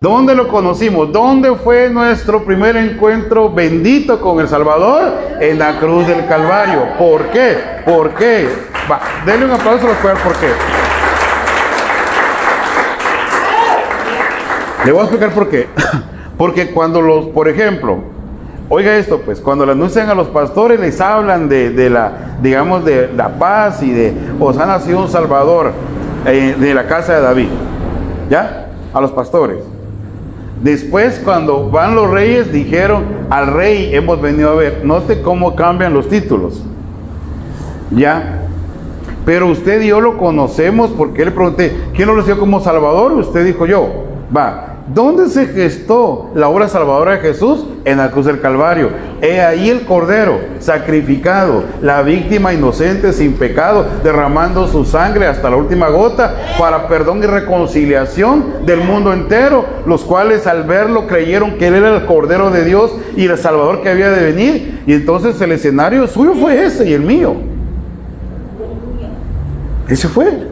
¿Dónde lo conocimos? ¿Dónde fue nuestro primer encuentro bendito con el Salvador? En la cruz del Calvario. ¿Por qué? ¿Por qué? Va, denle un aplauso a los cuales, ¿por qué? Le voy a explicar por qué. Porque cuando por ejemplo, oiga esto, pues, cuando le anuncian a los pastores, les hablan de la paz y de, os ha nacido un Salvador de la casa de David. ¿Ya? A los pastores. Después, cuando van los reyes, dijeron, al rey hemos venido a ver. Note cómo cambian los títulos. ¿Ya? Pero usted y yo lo conocemos porque le pregunté, ¿quién lo recibió como Salvador? Usted dijo yo. Va. ¿Dónde se gestó la obra salvadora de Jesús? En la cruz del Calvario. He ahí el Cordero sacrificado, la víctima inocente sin pecado, derramando su sangre hasta la última gota para perdón y reconciliación del mundo entero, los cuales al verlo creyeron que Él era el Cordero de Dios y el Salvador que había de venir. Y entonces el escenario suyo fue ese y el mío. Ese fue.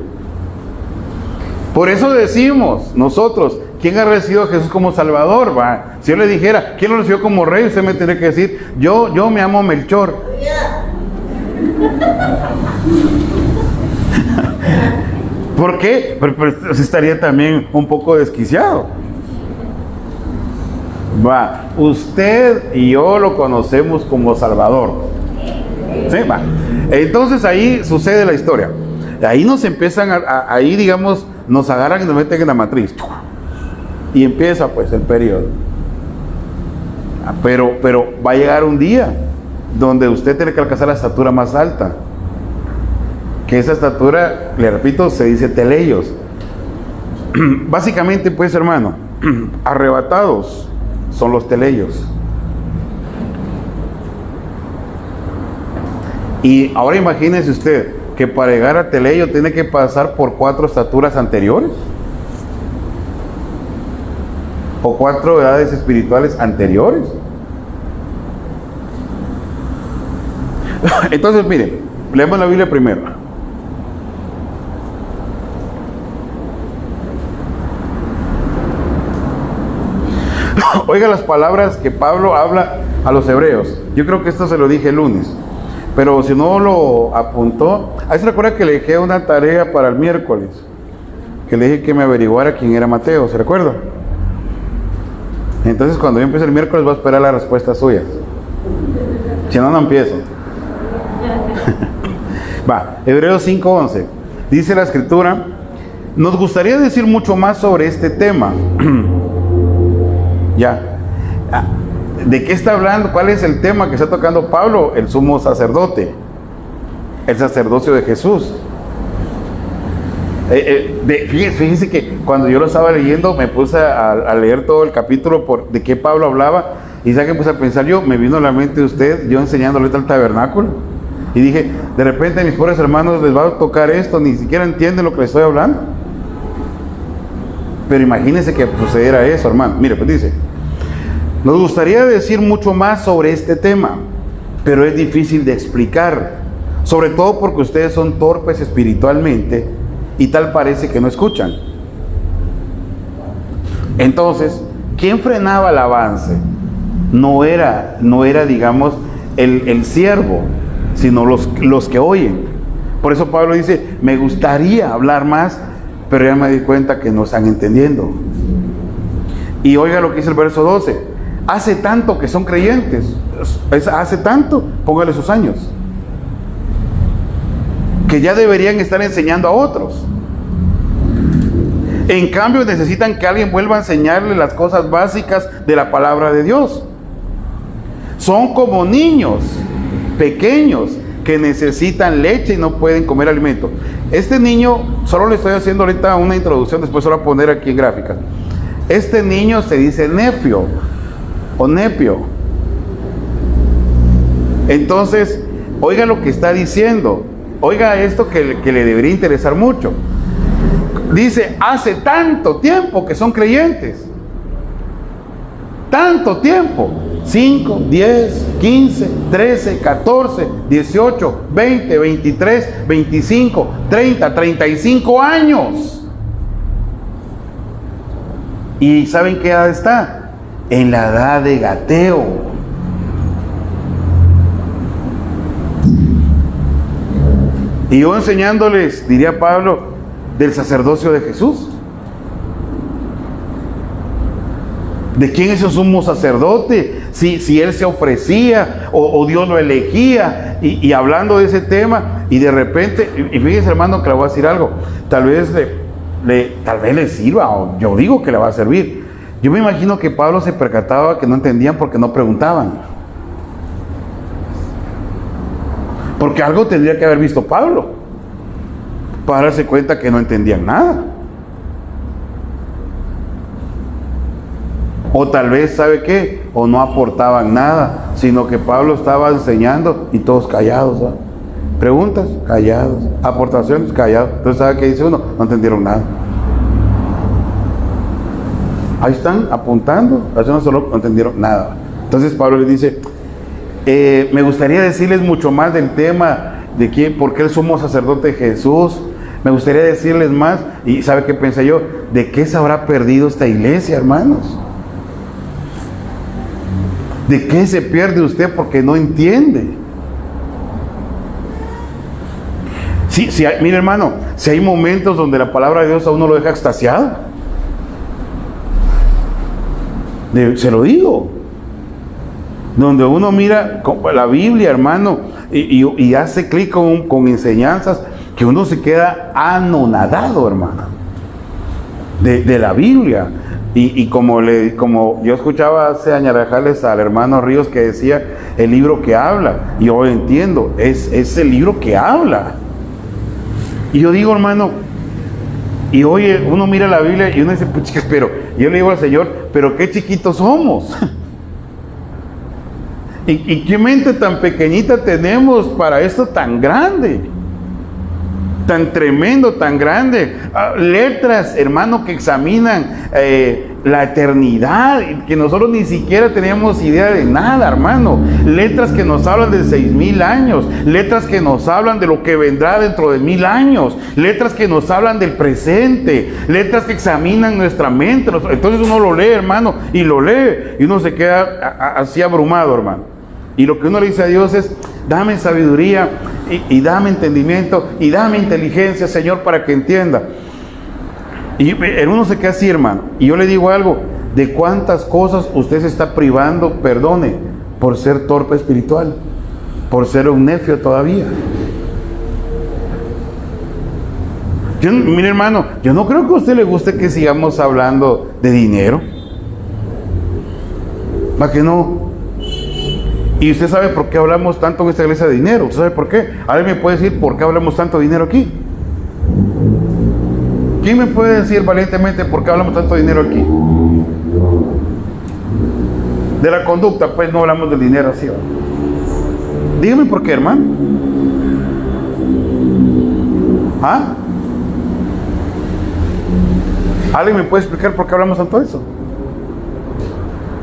Por eso decimos nosotros, ¿quién ha recibido a Jesús como Salvador? Va. Si yo le dijera, ¿quién lo recibió como rey? Usted me tendría que decir, yo me llamo Melchor. ¿Por qué? Pero estaría también un poco desquiciado. Va. Usted y yo lo conocemos como Salvador. ¿Sí? Va. Entonces ahí sucede la historia. Ahí nos empiezan ahí digamos, nos agarran y nos meten en la matriz. Y empieza pues el periodo. Pero va a llegar un día donde usted tiene que alcanzar la estatura más alta. Que esa estatura, le repito, se dice teleios. Básicamente pues, hermano, arrebatados son los teleios. Y ahora imagínese usted que para llegar a teleio tiene que pasar por 4 estaturas anteriores. O 4 edades espirituales anteriores. Entonces, miren, leemos la Biblia primero. Oiga las palabras que Pablo habla a los hebreos. Yo creo que esto se lo dije el lunes, pero si no lo apuntó, ahí se recuerda que le dejé una tarea para el miércoles, que le dije que me averiguara quién era Mateo, ¿se recuerda? Entonces cuando yo empiece el miércoles voy a esperar la respuesta suya. Si no, no empiezo. Va, Hebreos 5:11. Dice la escritura, nos gustaría decir mucho más sobre este tema. Ya. ¿De qué está hablando? ¿Cuál es el tema que está tocando Pablo? El sumo sacerdote. El sacerdocio de Jesús. Fíjense que cuando yo lo estaba leyendo me puse a leer todo el capítulo de qué Pablo hablaba, y ¿sabe qué puse a pensar yo? Me vino a la mente usted, yo enseñándole al tabernáculo, y dije, de repente a mis pobres hermanos les va a tocar esto, ni siquiera entienden lo que les estoy hablando. Pero imagínense que sucediera eso, hermano. Mire, pues dice, nos gustaría decir mucho más sobre este tema, pero es difícil de explicar, sobre todo porque ustedes son torpes espiritualmente y tal parece que no escuchan. Entonces, ¿quién frenaba el avance? No era digamos, el siervo, sino los que oyen. Por eso Pablo dice, me gustaría hablar más, pero ya me di cuenta que no están entendiendo. Y oiga lo que dice el verso 12. Hace tanto que son creyentes. Hace tanto, póngale sus años, que ya deberían estar enseñando a otros. En cambio necesitan que alguien vuelva a enseñarles las cosas básicas de la palabra de Dios. Son como niños pequeños que necesitan leche y no pueden comer alimento. Este niño, solo le estoy haciendo ahorita una introducción, después se lo voy a poner aquí en gráfica. Este niño se dice nefio o nepio. Entonces, oiga lo que está diciendo. Oiga esto que le debería interesar mucho. Dice, hace tanto tiempo que son creyentes. Tanto tiempo. 5, 10, 15, 13, 14, 18, 20, 23, 25, 30, 35 años. ¿Y saben qué edad está? En la edad de gateo. Y yo enseñándoles, diría Pablo, del sacerdocio de Jesús. ¿De quién es el sumo sacerdote? Si él se ofrecía o Dios lo elegía. Y hablando de ese tema, y de repente, y fíjese, hermano, que le voy a decir algo. Tal vez le sirva, o yo digo que le va a servir. Yo me imagino que Pablo se percataba que no entendían porque no preguntaban. Porque algo tendría que haber visto Pablo para darse cuenta que no entendían nada. O tal vez, ¿sabe qué? O no aportaban nada, sino que Pablo estaba enseñando y todos callados, ¿no? Preguntas, callados. Aportaciones, callados. Entonces, ¿sabe qué dice uno? No entendieron nada. Ahí están apuntando, no entendieron nada. Entonces Pablo les dice, me gustaría decirles mucho más del tema de quién, por qué el sumo sacerdote Jesús. Me gustaría decirles más, y ¿sabe qué pensé yo? ¿De qué se habrá perdido esta iglesia, hermanos? ¿De qué se pierde usted porque no entiende? Sí, mire, hermano, si hay momentos donde la palabra de Dios a uno lo deja extasiado. Se lo digo. Donde uno mira la Biblia, hermano, y hace clic con enseñanzas que uno se queda anonadado, hermano, de la Biblia. Y como yo escuchaba hace añadirles al hermano Ríos que decía el libro que habla, y yo entiendo, es el libro que habla. Y yo digo, hermano, y oye, uno mira la Biblia y uno dice, pues, pero yo le digo al Señor, pero qué chiquitos somos. ¿Y qué mente tan pequeñita tenemos para esto tan grande? Tan tremendo, tan grande. Letras, hermano, que examinan la eternidad, que nosotros ni siquiera teníamos idea de nada, hermano. Letras que nos hablan de 6,000 años, letras que nos hablan de lo que vendrá dentro de 1,000 años, letras que nos hablan del presente, letras que examinan nuestra mente. Entonces uno lo lee, hermano, y lo lee, y uno se queda así abrumado, hermano. Y lo que uno le dice a Dios es, dame sabiduría y dame entendimiento y dame inteligencia, Señor, para que entienda. Y uno se queda así, hermano. Y yo le digo algo, ¿de cuántas cosas usted se está privando, perdone, por ser torpe espiritual? Por ser un necio todavía. Mire, hermano, yo no creo que a usted le guste que sigamos hablando de dinero. ¿Va que no? Y usted sabe por qué hablamos tanto en esta iglesia de dinero. ¿Usted sabe por qué? ¿Alguien me puede decir por qué hablamos tanto de dinero aquí? ¿Quién me puede decir valientemente por qué hablamos tanto de dinero aquí? De la conducta, pues no hablamos del dinero así, ¿va? Dígame por qué, hermano. ¿Ah? ¿Alguien me puede explicar por qué hablamos tanto de eso?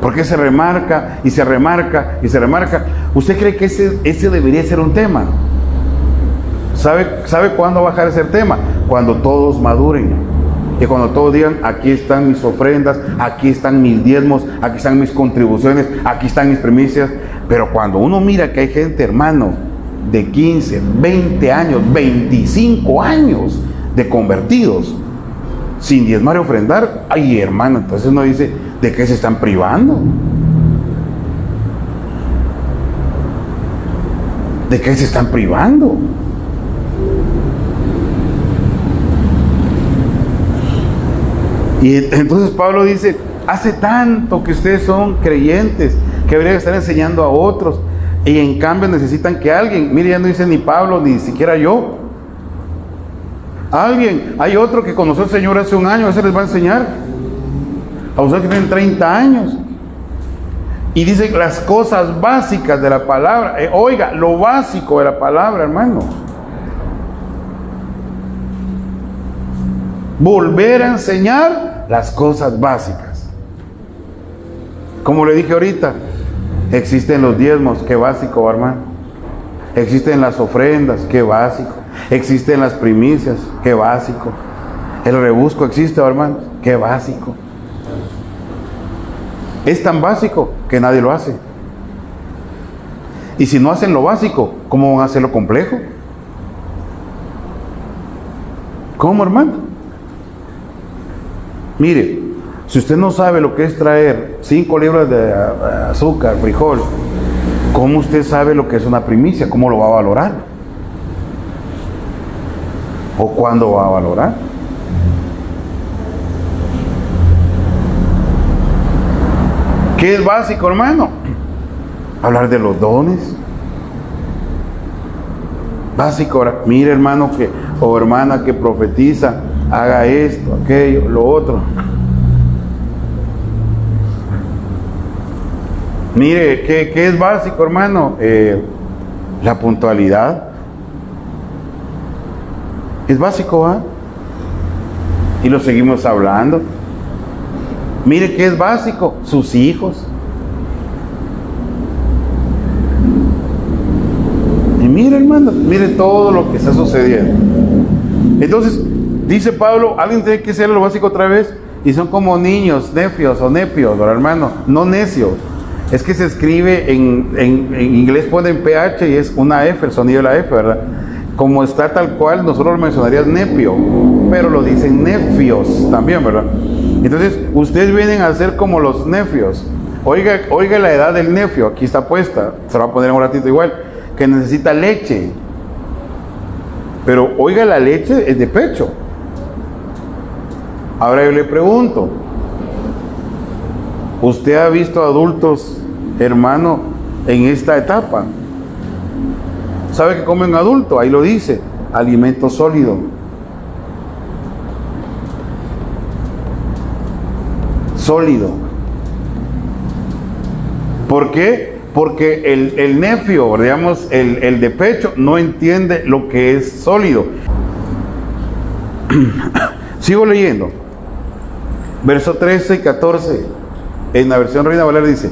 ¿Por qué se remarca y se remarca y se remarca? ¿Usted cree que ese debería ser un tema? ¿Sabe cuándo va a bajar ese tema? Cuando todos maduren. Y cuando todos digan, aquí están mis ofrendas, aquí están mis diezmos, aquí están mis contribuciones, aquí están mis primicias. Pero cuando uno mira que hay gente, hermano, de 15, 20 años, 25 años de convertidos, sin diezmar y ofrendar, ay, hermano, entonces uno dice, ¿de qué se están privando? ¿De qué se están privando? Y entonces Pablo dice, hace tanto que ustedes son creyentes, que deberían estar enseñando a otros, y en cambio necesitan que alguien, mire, ya no dice ni Pablo, ni siquiera yo, alguien, hay otro que conoció al Señor hace un año, ese les va a enseñar. A ustedes que tienen 30 años. Y dice las cosas básicas de la palabra. Oiga, lo básico de la palabra, hermano. Volver a enseñar las cosas básicas. Como le dije ahorita, existen los diezmos, qué básico, hermano. Existen las ofrendas, qué básico. Existen las primicias, qué básico. El rebusco existe, hermano, qué básico. Es tan básico que nadie lo hace. Y si no hacen lo básico, ¿cómo van a hacer lo complejo? ¿Cómo, hermano? Mire, si usted no sabe lo que es traer 5 libras de azúcar, frijol, ¿cómo usted sabe lo que es una primicia? ¿Cómo lo va a valorar? ¿O cuándo va a valorar? ¿Qué es básico, hermano? Hablar de los dones. Básico, ahora, mire, hermano que o hermana que profetiza, haga esto, aquello, lo otro. Mire, ¿qué es básico, hermano? La puntualidad. Es básico, ¿ah? Y lo seguimos hablando. Mire, ¿qué es básico? Sus hijos. Y mire, hermano, mire todo lo que está sucediendo. Entonces, dice Pablo, alguien tiene que hacer lo básico otra vez. Y son como niños, nefios o nepios, ¿verdad, hermano? No necios. Es que se escribe en inglés, ponen PH y es una F, el sonido de la F, ¿verdad? Como está tal cual, nosotros lo mencionaríamos nepio, pero lo dicen nefios también, ¿verdad? Entonces, ustedes vienen a ser como los nefios. Oiga la edad del nefio, aquí está puesta, se lo va a poner en un ratito igual, que necesita leche. Pero oiga, la leche es de pecho. Ahora yo le pregunto, ¿usted ha visto adultos, hermano, en esta etapa? ¿Sabe qué come un adulto? Ahí lo dice, alimento sólido. Sólido. ¿Por qué? Porque el nefio, digamos, el de pecho, no entiende lo que es sólido. Sigo leyendo. Verso 13 y 14. En la versión Reina Valera dice: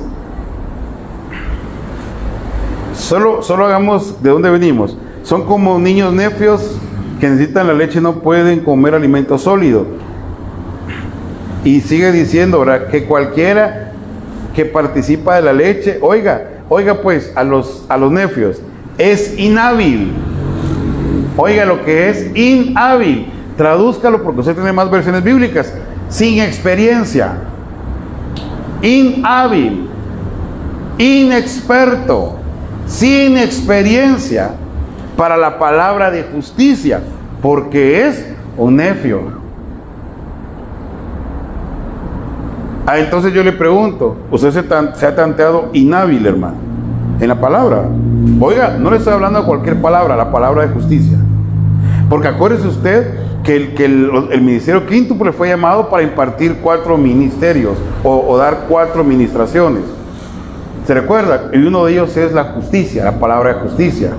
Solo hagamos de dónde venimos. Son como niños nefios que necesitan la leche y no pueden comer alimento sólido. Y sigue diciendo, ¿verdad?, que cualquiera que participa de la leche, oiga pues, a los nefios, es inhábil. Oiga lo que es inhábil. Tradúzcalo porque usted tiene más versiones bíblicas. Sin experiencia. Inhábil. Inexperto. Sin experiencia para la palabra de justicia, porque es un nefio. Entonces yo le pregunto, ¿usted se ha tanteado inhábil, hermano, en la palabra? Oiga, no le estoy hablando de cualquier palabra, la palabra de justicia. Porque acuérdese usted que el ministerio quíntuple fue llamado para impartir 4 ministerios o dar 4 ministraciones. ¿Se recuerda? Y uno de ellos es la justicia, la palabra de justicia.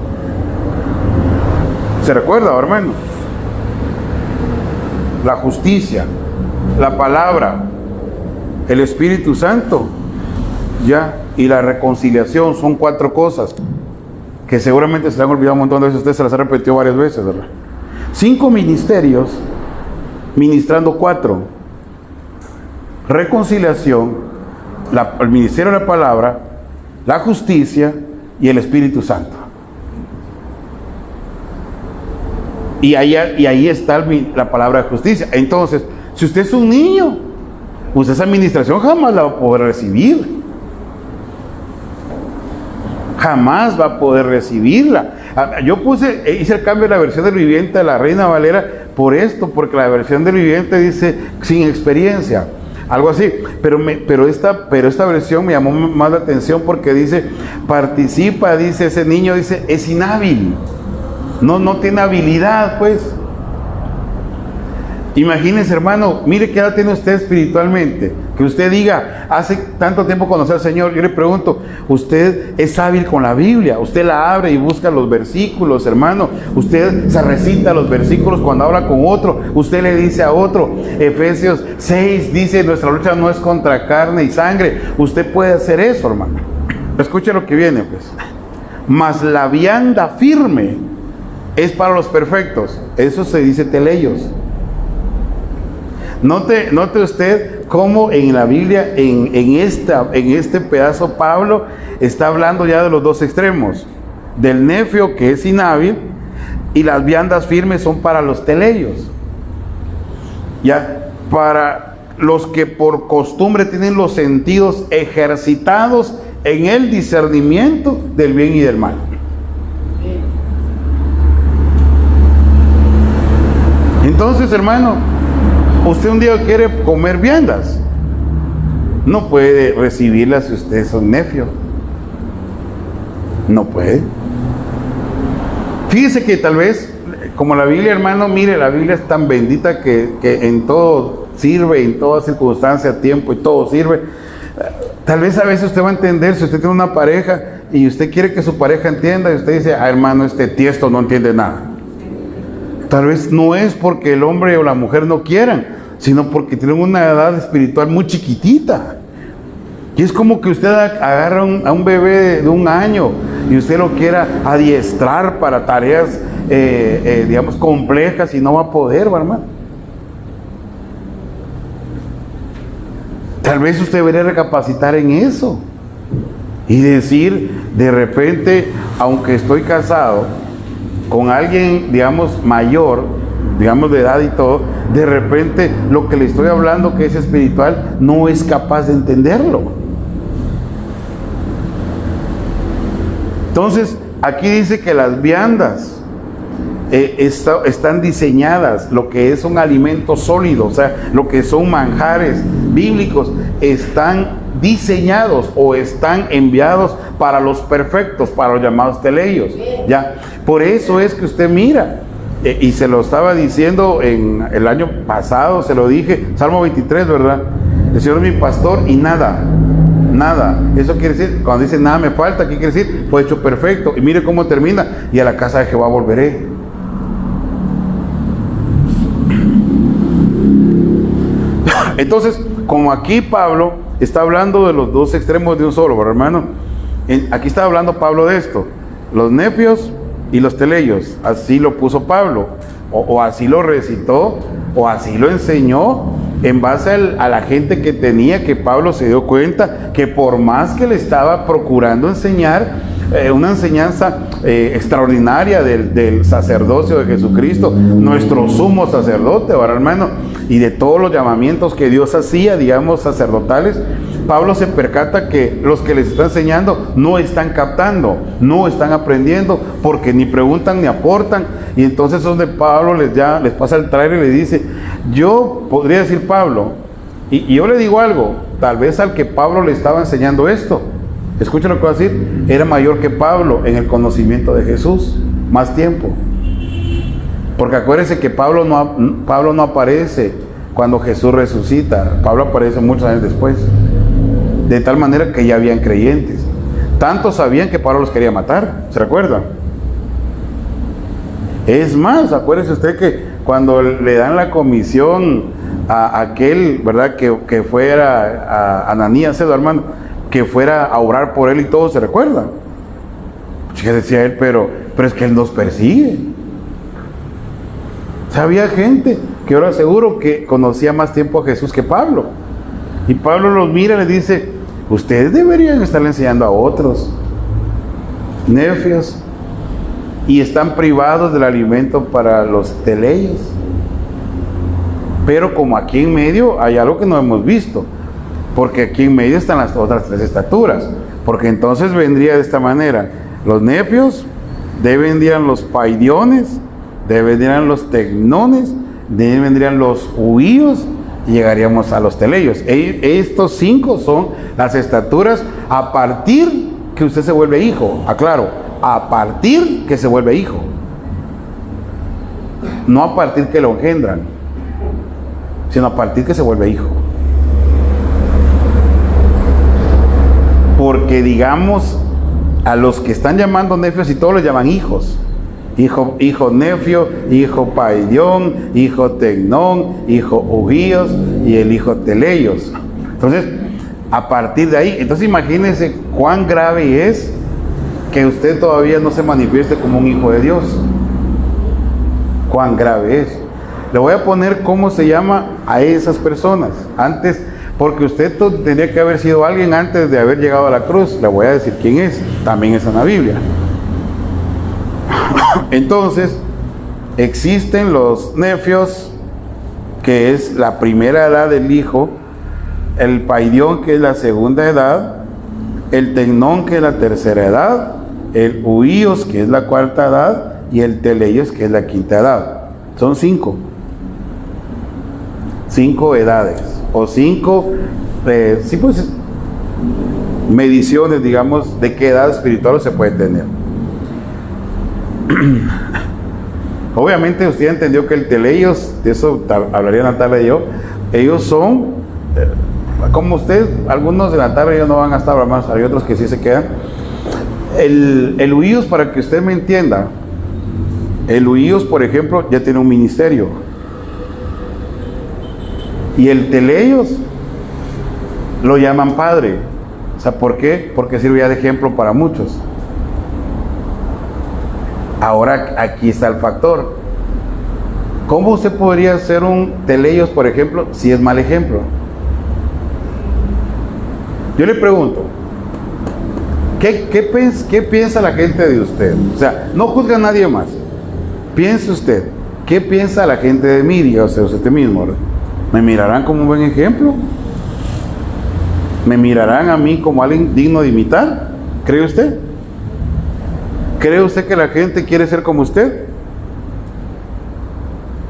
¿Se recuerda, hermano? La justicia, la palabra, el Espíritu Santo, ya, y la reconciliación. Son 4 cosas que seguramente se le han olvidado un montón de veces. Usted se las ha repetido varias veces, ¿verdad? 5 ministerios, ministrando 4. Reconciliación, el ministerio de la palabra, la justicia y el Espíritu Santo. Y ahí está la palabra de justicia. Entonces, si usted es un niño, usted esa administración jamás la va a poder recibir. Jamás va a poder recibirla. Yo hice el cambio de la versión del viviente a la Reina Valera por esto, porque la versión del viviente dice sin experiencia. Algo así, pero esta versión me llamó más la atención porque dice, participa, dice ese niño, dice, es inhábil, no tiene habilidad, pues. Imagínense, hermano, mire qué edad tiene usted espiritualmente, que usted diga, hace tanto tiempo conocer al Señor. Yo le pregunto, ¿usted es hábil con la Biblia? Usted la abre y busca los versículos, hermano. Usted se recita los versículos cuando habla con otro. Usted le dice a otro. Efesios 6 dice, nuestra lucha no es contra carne y sangre. Usted puede hacer eso, hermano. Escuche lo que viene, pues. Mas la vianda firme es para los perfectos. Eso se dice teleios. Note usted cómo en la Biblia, en este pedazo, Pablo está hablando ya de los dos extremos. Del nefio, que es inhábil, y las viandas firmes son para los teleios. Ya, para los que por costumbre tienen los sentidos ejercitados en el discernimiento del bien y del mal. Entonces, hermano, usted un día quiere comer viandas, no puede recibirlas si usted es un nefio. No puede. Fíjese que tal vez, como la Biblia, hermano, mire, la Biblia es tan bendita que en todo sirve, en toda circunstancia, tiempo y todo sirve. Tal vez a veces usted va a entender, si usted tiene una pareja y usted quiere que su pareja entienda, y usted dice, hermano, este tiesto no entiende nada. Tal vez no es porque el hombre o la mujer no quieran, sino porque tienen una edad espiritual muy chiquitita. Y es como que usted agarra a un bebé de 1 año y usted lo quiera adiestrar para tareas, digamos, complejas, y no va a poder, hermano. Tal vez usted debería recapacitar en eso y decir, de repente, aunque estoy casado con alguien, digamos, mayor, digamos, de edad y todo, de repente lo que le estoy hablando, que es espiritual, no es capaz de entenderlo. Entonces, aquí dice que las viandas están diseñadas, lo que es un alimento sólido, o sea, lo que son manjares bíblicos, están diseñados o están enviados para los perfectos, para los llamados teleios. Ya, por eso es que usted mira, y se lo estaba diciendo en el año pasado, se lo dije, Salmo 23, ¿verdad? El Señor es mi pastor y nada. Eso quiere decir, cuando dice nada me falta, ¿qué quiere decir? Fue hecho perfecto. Y mire cómo termina: y a la casa de Jehová volveré. Entonces, como aquí Pablo está hablando de los dos extremos de un solo, hermano, aquí está hablando Pablo de esto, los nefios y los teleios. Así lo puso Pablo, o así lo recitó, o así lo enseñó, en base a la gente que tenía, que Pablo se dio cuenta que por más que le estaba procurando enseñar una enseñanza extraordinaria del sacerdocio de Jesucristo, nuestro sumo sacerdote, ahora, hermano, y de todos los llamamientos que Dios hacía, digamos, sacerdotales, Pablo se percata que los que les está enseñando no están captando, no están aprendiendo, porque ni preguntan ni aportan. Y entonces es donde Pablo les pasa el trailer y le dice, yo podría decir Pablo, y yo le digo algo, tal vez al que Pablo le estaba enseñando esto, escuchen lo que voy a decir, era mayor que Pablo en el conocimiento de Jesús, más tiempo. Porque acuérdense que Pablo no aparece cuando Jesús resucita, Pablo aparece muchos años después. De tal manera que ya habían creyentes. Tanto sabían que Pablo los quería matar, ¿se recuerda? Es más, acuérdese usted que cuando le dan la comisión a aquel, ¿verdad? Que fuera a Ananías, hermano, que fuera a orar por él y todo, ¿se recuerda? Que decía él, pero es que él nos persigue. O sea, había gente que ahora seguro que conocía más tiempo a Jesús que Pablo. Y Pablo los mira y les dice, ustedes deberían estarle enseñando a otros nefios y están privados del alimento para los teleios. Pero como aquí en medio hay algo que no hemos visto, porque aquí en medio están las otras 3 estaturas, porque entonces vendría de esta manera: los nefios, vendrían los paidiones, vendrían los tecnones, vendrían los huíos, y llegaríamos a los teleios. Estos 5 son las estaturas a partir que usted se vuelve hijo. Aclaro, a partir que se vuelve hijo, no a partir que lo engendran, sino a partir que se vuelve hijo. Porque digamos, a los que están llamando nefios y todos los llaman hijos. Hijo nefio, hijo paidión, hijo tecnón, hijo ugíos y el hijo teleios. Entonces, a partir de ahí, entonces imagínense cuán grave es que usted todavía no se manifieste como un hijo de Dios. Cuán grave es. Le voy a poner cómo se llama a esas personas. Antes, porque usted tendría que haber sido alguien antes de haber llegado a la cruz. Le voy a decir quién es. También está en la Biblia. Entonces, existen los nefios, que es la primera edad del hijo, el paidión, que es la segunda edad, el tecnón, que es la tercera edad, el huíos, que es la cuarta edad, y el teleios, que es la quinta edad. Son 5 edades, o 5 sí, pues, mediciones, digamos, de qué edad espiritual se puede tener. Obviamente usted entendió que el teleios, de eso hablaría Natalia y yo, ellos son, como usted, algunos de Natalia y yo no van a estar más, hay otros que sí se quedan. El huíos, para que usted me entienda, el huíos, por ejemplo, ya tiene un ministerio. Y el teleios lo llaman padre. O sea, ¿por qué? Porque sirve de ejemplo para muchos. Ahora aquí está el factor. ¿Cómo usted podría ser un teleios, por ejemplo, si es mal ejemplo? Yo le pregunto, ¿qué piensa la gente de usted? O sea, no juzga a nadie más. Piense usted, ¿qué piensa la gente de mí? O sea, usted mismo, ¿verdad? ¿Me mirarán como un buen ejemplo? ¿Me mirarán a mí como alguien digno de imitar? ¿Cree usted? ¿Cree usted que la gente quiere ser como usted?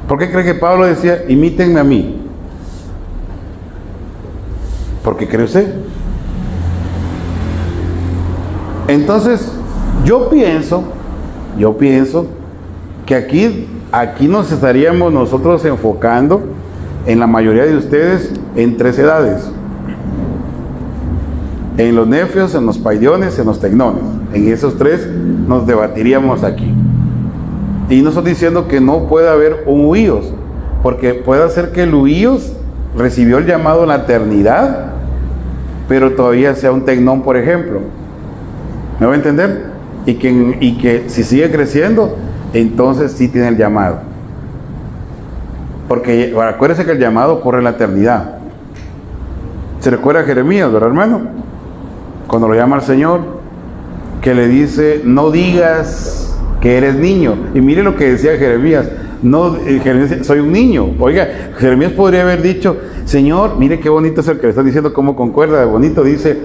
¿Por qué cree que Pablo decía, imítenme a mí? ¿Por qué cree usted? Entonces, yo pienso que aquí nos estaríamos nosotros enfocando, en la mayoría de ustedes, en 3 edades. En los nefios, en los paidiones, en los tecnones. En esos 3 nos debatiríamos aquí. Y no estoy diciendo que no puede haber un huíos, porque puede ser que el huíos recibió el llamado en la eternidad, pero todavía sea un tecnón, por ejemplo. ¿Me va a entender? Y que si sigue creciendo, entonces sí tiene el llamado. Porque acuérdese que el llamado ocurre en la eternidad. ¿Se recuerda a Jeremías, verdad, hermano? Cuando lo llama al Señor, que le dice, no digas que eres niño. Y mire lo que decía Jeremías. No, Jeremías decía, soy un niño. Oiga, Jeremías podría haber dicho, Señor, mire qué bonito es el que le está diciendo, cómo concuerda de bonito. Dice,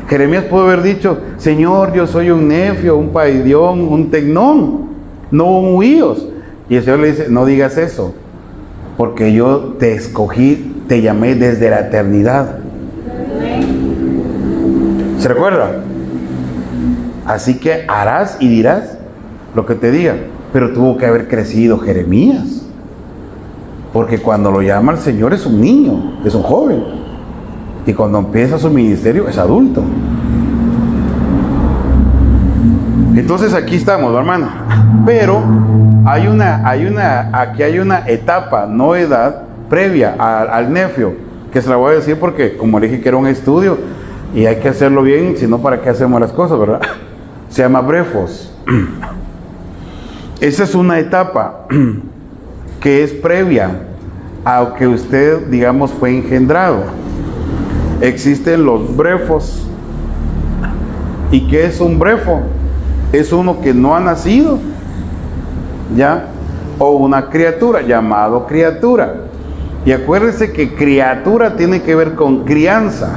Jeremías pudo haber dicho, Señor, yo soy un nefio, un paidión, un tecnón, no un huíos. Y el Señor le dice, no digas eso, porque yo te escogí, te llamé desde la eternidad. ¿Se recuerda? Así que harás y dirás lo que te diga. Pero tuvo que haber crecido Jeremías, porque cuando lo llama el Señor es un niño, es un joven, y cuando empieza su ministerio es adulto. Entonces aquí estamos, hermano. Pero aquí hay una etapa, no edad, previa al nefio, que se la voy a decir porque, como le dije, que era un estudio y hay que hacerlo bien, si no, ¿para qué hacemos las cosas, verdad? Se llama brefos. Esa es una etapa que es previa a que usted, digamos, fue engendrado. Existen los brefos. ¿Y qué es un brefo? Es uno que no ha nacido, ¿ya? O una criatura, llamado criatura. Y acuérdense que criatura tiene que ver con crianza,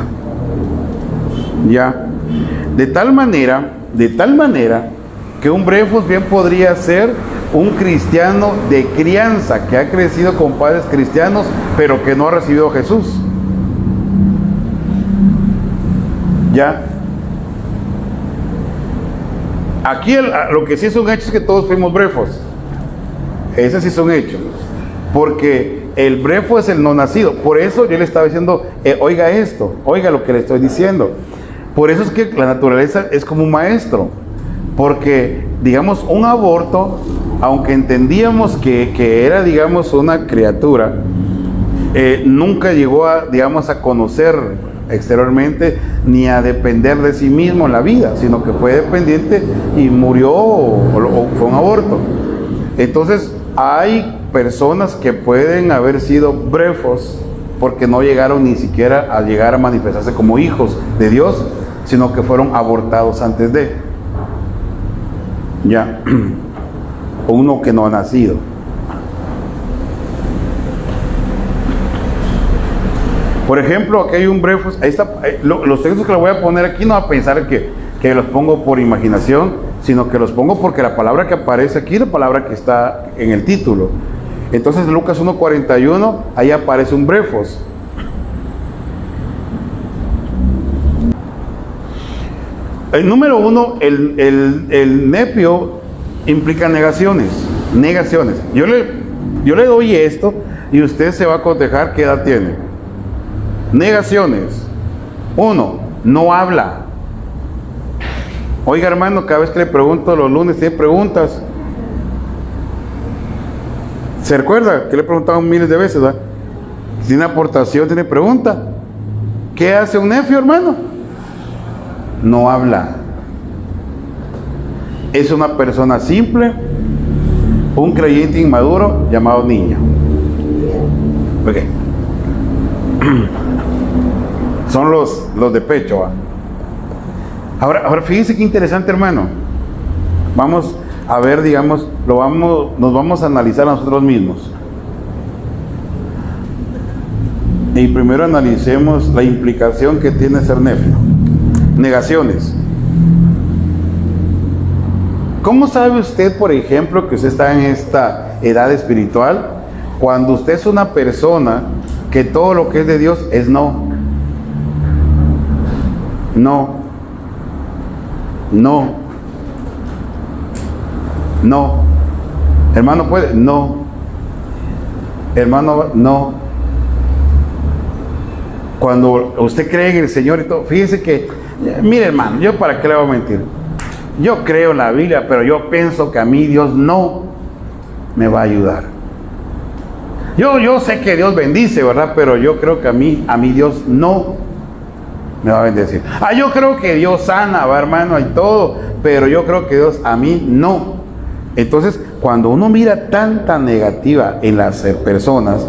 ¿ya? De tal manera que un brefos bien podría ser un cristiano de crianza, que ha crecido con padres cristianos, pero que no ha recibido a Jesús, ¿ya? Aquí lo que sí es un hecho es que todos fuimos brefos. Ese sí es un hecho, porque el brefo es el no nacido. Por eso yo le estaba diciendo, oiga esto, oiga lo que le estoy diciendo. Por eso es que la naturaleza es como un maestro, porque, digamos, un aborto, aunque entendíamos que era, digamos, una criatura, nunca llegó a, digamos, a conocer exteriormente ni a depender de sí mismo en la vida, sino que fue dependiente y murió o fue un aborto. Entonces hay personas que pueden haber sido brefos porque no llegaron ni siquiera a llegar a manifestarse como hijos de Dios, sino que fueron abortados antes de. Ya, uno que no ha nacido. Por ejemplo, aquí hay un brefos, ahí está, los textos que le voy a poner aquí, no va a pensar que los pongo por imaginación, sino que los pongo porque la palabra que aparece aquí es la palabra que está en el título. Entonces Lucas 1:41, ahí aparece un brefos. El número 1, el nepio implica negaciones. Yo le doy esto y usted se va a cotejar qué edad tiene. Negaciones. 1, no habla. Oiga, hermano, cada vez que le pregunto los lunes, tiene preguntas. ¿Se recuerda que le he preguntado miles de veces, ¿verdad? Tiene aportación, tiene pregunta. ¿Qué hace un nefio, hermano? No habla. Es una persona simple, un creyente inmaduro llamado niño. Ok. Son los de pecho, ¿va? Ahora fíjense qué interesante, hermano. Vamos a ver, digamos, nos vamos a analizar a nosotros mismos. Y primero analicemos la implicación que tiene ser nefio. Negaciones. ¿Cómo sabe usted, por ejemplo, que usted está en esta edad espiritual? Cuando usted es una persona que todo lo que es de Dios es no. No. No. No. Hermano, ¿puede? No. Hermano, no. Cuando usted cree en el Señor y todo, fíjese que, mire, hermano, yo para qué le voy a mentir. Yo creo en la Biblia, pero yo pienso que a mí Dios no me va a ayudar. Yo sé que Dios bendice, ¿verdad? Pero yo creo que a mí Dios no me va a bendecir. Yo creo que Dios sana, va, hermano, y todo, pero yo creo que Dios a mí no. Entonces, cuando uno mira tanta negativa en las personas,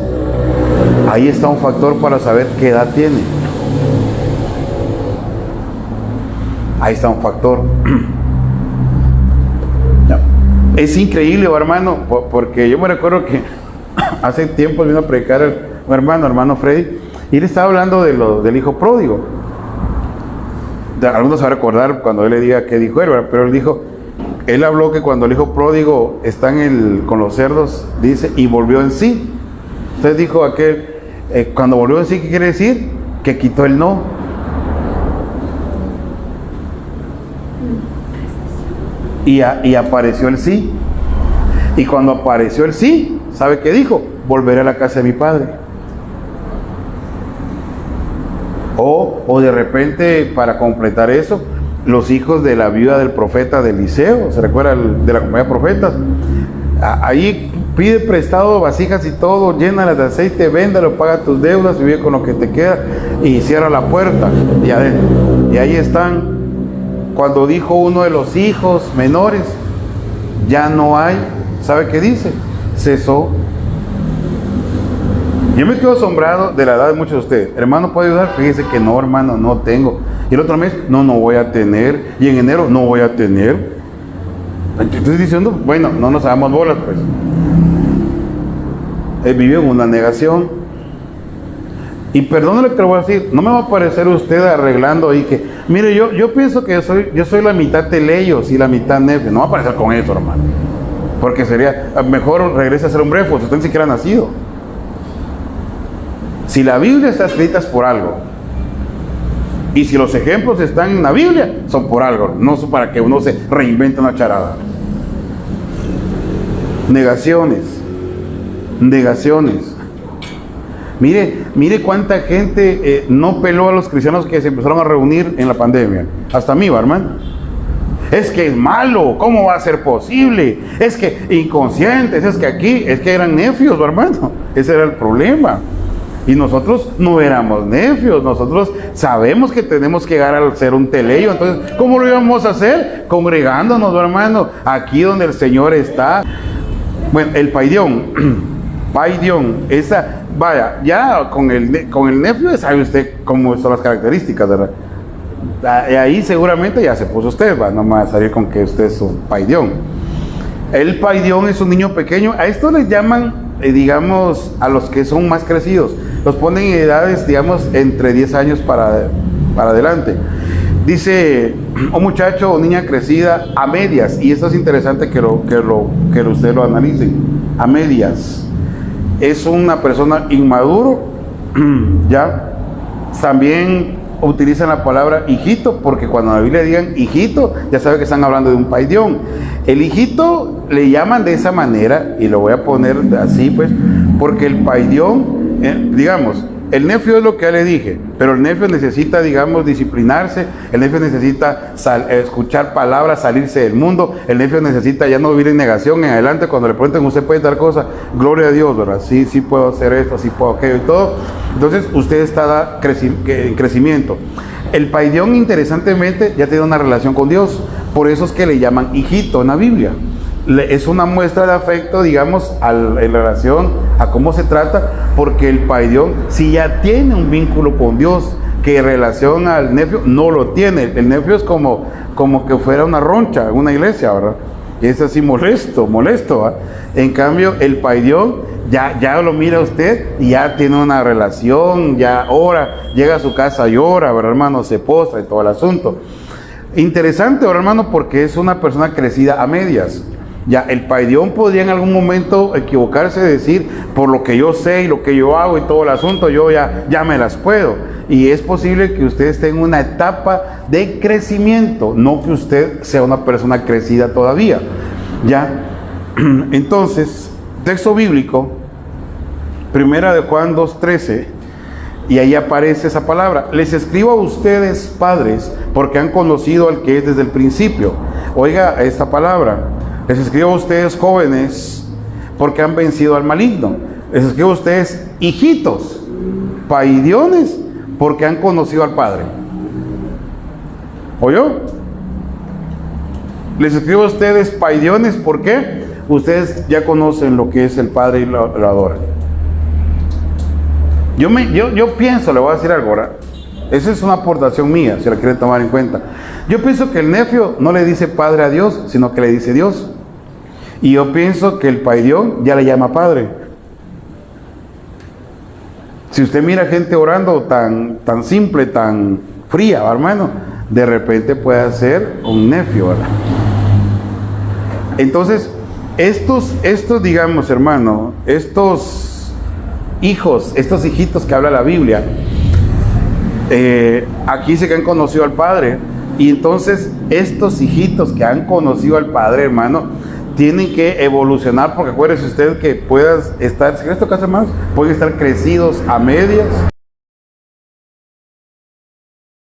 ahí está un factor para saber qué edad tiene. Ahí está un factor. Es increíble, hermano, porque yo me recuerdo que hace tiempo vino a predicar un hermano Freddy, y él estaba hablando del hijo pródigo. Algunos se van a recordar cuando él le diga qué dijo él, ¿verdad? Pero él habló que cuando el hijo pródigo está con los cerdos, dice, y volvió en sí. Entonces dijo aquel, cuando volvió en sí, ¿qué quiere decir? Que quitó el no. Y apareció el sí. Y cuando apareció el sí, ¿sabe qué dijo? Volveré a la casa de mi padre. O de repente, para completar eso, los hijos de la viuda del profeta de Eliseo, ¿se recuerda de la compañía de profetas? Ahí pide prestado vasijas y todo, llénalas de aceite, véndalo, paga tus deudas, vive con lo que te queda y cierra la puerta. Y ahí están. Cuando dijo uno de los hijos menores, ya no hay, ¿sabe qué dice? Cesó. Yo me quedo asombrado de la edad de muchos de ustedes. Hermano, ¿puede ayudar? Fíjese que no, hermano, no tengo. Y el otro mes, no voy a tener. Y en enero, no voy a tener. Estoy diciendo, bueno, no nos hagamos bolas, pues. Él vivió en una negación. Y perdónale que lo voy a decir, no me va a aparecer usted arreglando ahí que, mire, yo pienso que yo soy la mitad teleios y la mitad nefio. No va a aparecer con eso, hermano. Porque sería, mejor regrese a ser un brefo, si usted ni siquiera ha nacido. Si la Biblia está escrita es por algo. Y si los ejemplos están en la Biblia, son por algo. No son para que uno se reinvente una charada. Negaciones. Mire cuánta gente no peló a los cristianos que se empezaron a reunir en la pandemia. Hasta a mí, hermano. Es que es malo, ¿cómo va a ser posible? Es que inconscientes, es que eran nefios, hermano. Ese era el problema. Y nosotros no éramos nefios, nosotros sabemos que tenemos que llegar a ser un teleio. Entonces, ¿cómo lo íbamos a hacer? Congregándonos, hermano, aquí donde el Señor está. Bueno, el paidión. paidión, esa, vaya, ya con el nefio sabe usted cómo son las características, ¿verdad? Ahí seguramente ya se puso usted, va, no me va a salir con que usted es un paidión. El paidión es un niño pequeño, a esto les llaman, digamos, a los que son más crecidos, los ponen en edades, digamos, entre 10 años para adelante. Dice, un muchacho o niña crecida a medias, y esto es interesante que usted lo analice, a medias. Es una persona inmaduro, ¿ya? También utilizan la palabra hijito, porque cuando en la Biblia digan hijito, ya sabe que están hablando de un paidión. El hijito le llaman de esa manera, y lo voy a poner así pues, porque el paidión, digamos, el nefio es lo que ya le dije, pero el nefio necesita, digamos, disciplinarse, el nefio necesita escuchar palabras, salirse del mundo, el nefio necesita ya no vivir en negación en adelante. Cuando le pregunten, ¿usted puede dar cosas? Gloria a Dios, ¿verdad? Sí, sí puedo hacer esto, sí puedo aquello y todo. Entonces, usted está en crecimiento. El paidión, interesantemente, ya tiene una relación con Dios, por eso es que le llaman hijito en la Biblia. Es una muestra de afecto, digamos, en relación a cómo se trata, porque el paidión, si ya tiene un vínculo con Dios, que en relación al nefio no lo tiene. El nefio es como que fuera una roncha en una iglesia, ¿verdad? Y es así molesto, ¿verdad? En cambio, el paidión ya lo mira usted y ya tiene una relación, ya ora, llega a su casa y ora, ¿verdad, hermano? Se postra y todo el asunto. Interesante, ¿verdad, hermano? Porque es una persona crecida a medias. Ya, el paidión podría en algún momento equivocarse, decir, por lo que yo sé y lo que yo hago y todo el asunto, yo ya me las puedo. Y es posible que usted esté en una etapa de crecimiento, no que usted sea una persona crecida todavía. Ya, entonces, texto bíblico, 1 de Juan 2:13, y ahí aparece esa palabra: les escribo a ustedes, padres, porque han conocido al que es desde el principio. Oiga esta palabra. Les escribo a ustedes, jóvenes, porque han vencido al maligno. Les escribo a ustedes, hijitos, paidiones, porque han conocido al Padre. ¿Oyó? Les escribo a ustedes, paidiones, ¿por qué? Ustedes ya conocen lo que es el Padre y lo adoran. Yo pienso, le voy a decir algo ahora. Esa es una aportación mía, si la quieren tomar en cuenta. Yo pienso que el nefio no le dice Padre a Dios, sino que le dice Dios. Y yo pienso que el paidión ya le llama Padre. Si usted mira gente orando tan simple, tan fría, hermano, de repente puede ser un nefio, ¿verdad? Entonces, estos digamos, hermano, estos hijos, estos hijitos que habla la Biblia, aquí dice que han conocido al Padre. Y entonces estos hijitos que han conocido al Padre, hermano, tienen que evolucionar, porque acuérdese usted que puedas estar, si en este caso, hermanos, pueden estar crecidos a medias,